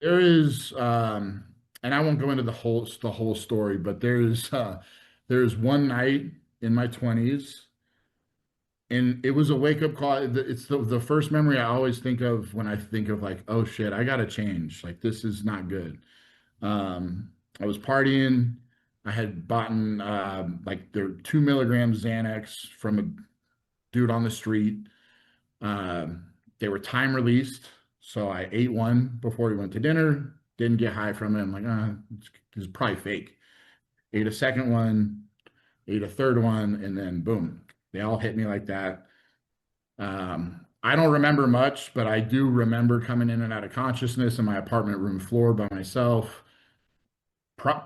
There is, and I won't go into the whole story, but there's one night in my 20s, and it was a wake up call. It's the first memory I always think of when I think of like, oh shit, I gotta change. Like this is not good. I was partying. I had bought like there 2 milligrams Xanax from a dude on the street. They were time released, so I ate one before we went to dinner. Didn't get high from it. I'm like, it's probably fake. Ate a second one, ate a third one, and then boom, they all hit me like that. I don't remember much, but I do remember coming in and out of consciousness in my apartment room floor by myself.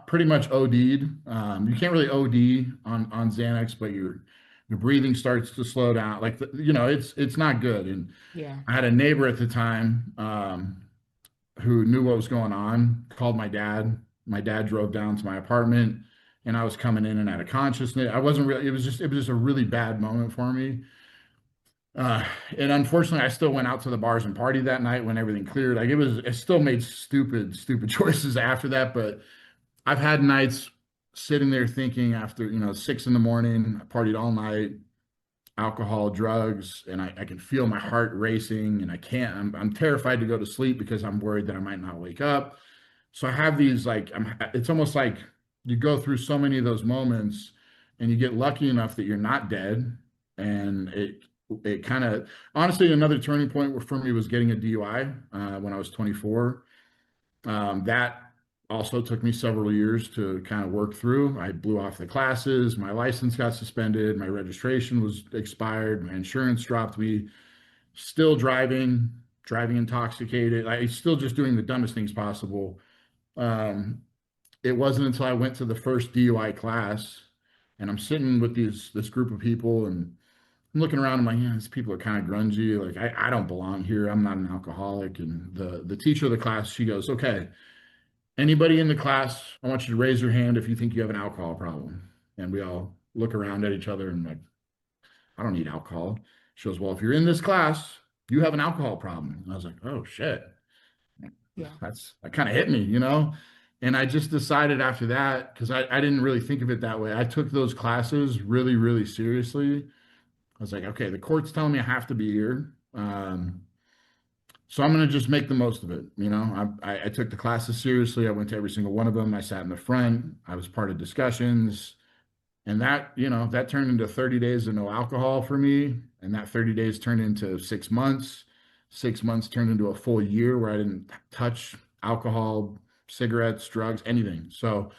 Pretty much OD'd. You can't really OD on Xanax, but your breathing starts to slow down. Like it's not good. And Yeah. I had a neighbor at the time who knew what was going on. Called my dad. My dad drove down to my apartment, and I was coming in and out of consciousness. I wasn't really. It was just a really bad moment for me. Uh, and unfortunately, I still went out to the bars and partied that night when everything cleared. Like I still made stupid choices after that, but I've had nights sitting there thinking after, 6 in the morning, I partied all night, alcohol, drugs, and I can feel my heart racing and I'm terrified to go to sleep because I'm worried that I might not wake up. So I have these like, it's almost like you go through so many of those moments and you get lucky enough that you're not dead. And it kind of, honestly, another turning point for me was getting a DUI when I was 24. That also took me several years to kind of work through. I blew off the classes, my license got suspended, my registration was expired, my insurance dropped me, still driving intoxicated. I still just doing the dumbest things possible. Um, it wasn't until I went to the first DUI class and I'm sitting with this group of people and I'm looking around, I'm like, yeah, these people are kind of grungy. Like I don't belong here. I'm not an alcoholic. And the teacher of the class, she goes, okay, anybody in the class, I want you to raise your hand if you think you have an alcohol problem. And we all look around at each other and like, I don't need alcohol. She goes, well, if you're in this class, you have an alcohol problem. And I was like, oh shit. Yeah. That kind of hit me. And I just decided after that, because I didn't really think of it that way. I took those classes really, really seriously. I was like, okay, the court's telling me I have to be here. So I'm going to just make the most of it. I took the classes seriously. I went to every single one of them. I sat in the front. I was part of discussions. And that turned into 30 days of no alcohol for me. And that 30 days turned into 6 months. 6 months turned into a full year where I didn't touch alcohol, cigarettes, drugs, anything. So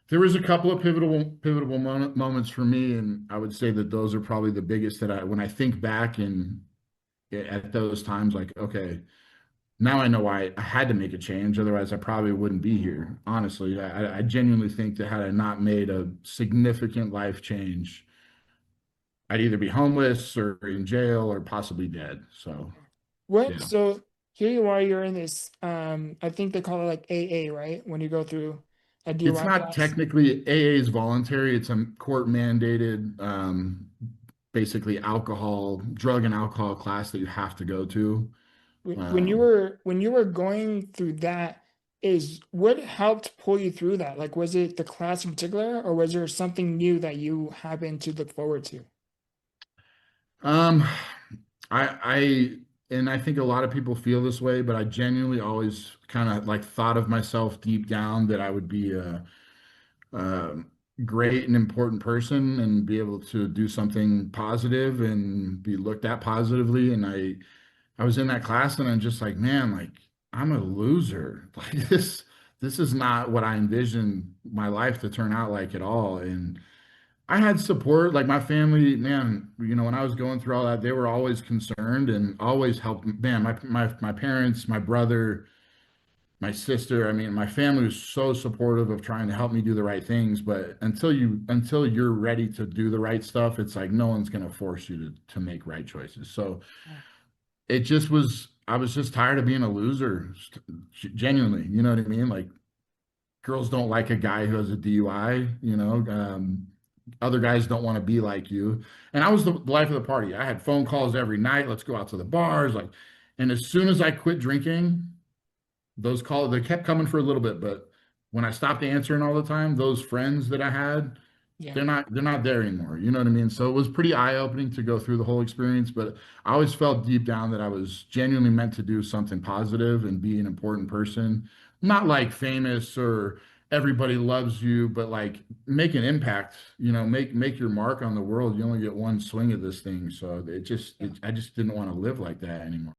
there was a couple of pivotal moments for me. And I would say that those are probably the biggest when I think back and at those times, like, okay, now I know why I had to make a change. Otherwise, I probably wouldn't be here. Honestly, I genuinely think that had I not made a significant life change, I'd either be homeless or in jail or possibly dead. So, What? yeah, So here you are, you're in this, I think they call it like AA, right? When you go through a it's DUI not class. technically AA is voluntary. It's a court mandated, basically drug and alcohol class that you have to go to. Um, When you were going through that, is what helped pull you through that? Like, was it the class in particular, or was there something new that you happened to look forward to? um, and I think a lot of people feel this way, but I genuinely always kind of like thought of myself deep down that I would be a great and important person and be able to do something positive and be looked at positively. And I was in that class and I'm just like, man, like I'm a loser. Like this is not what I envisioned my life to turn out like at all. And I had support, like my family, man, when I was going through all that, they were always concerned and always helped. Man, my parents, my brother, my sister, I mean, my family was so supportive of trying to help me do the right things. But until you're ready to do the right stuff, it's like no one's gonna force you to make right choices. So it just was, I was just tired of being a loser, genuinely, you know what I mean? Like girls don't like a guy who has a DUI. Other guys don't want to be like you. And I was the life of the party. I had phone calls every night. Let's go out to the bars. Like, and as soon as I quit drinking, those calls, they kept coming for a little bit, but when I stopped answering all the time, those friends that I had, Yeah. they're not there anymore. You know what I mean? So it was pretty eye-opening to go through the whole experience, but I always felt deep down that I was genuinely meant to do something positive and be an important person. Not like famous or everybody loves you, but like make an impact, make your mark on the world. You only get one swing of this thing. So I just didn't want to live like that anymore.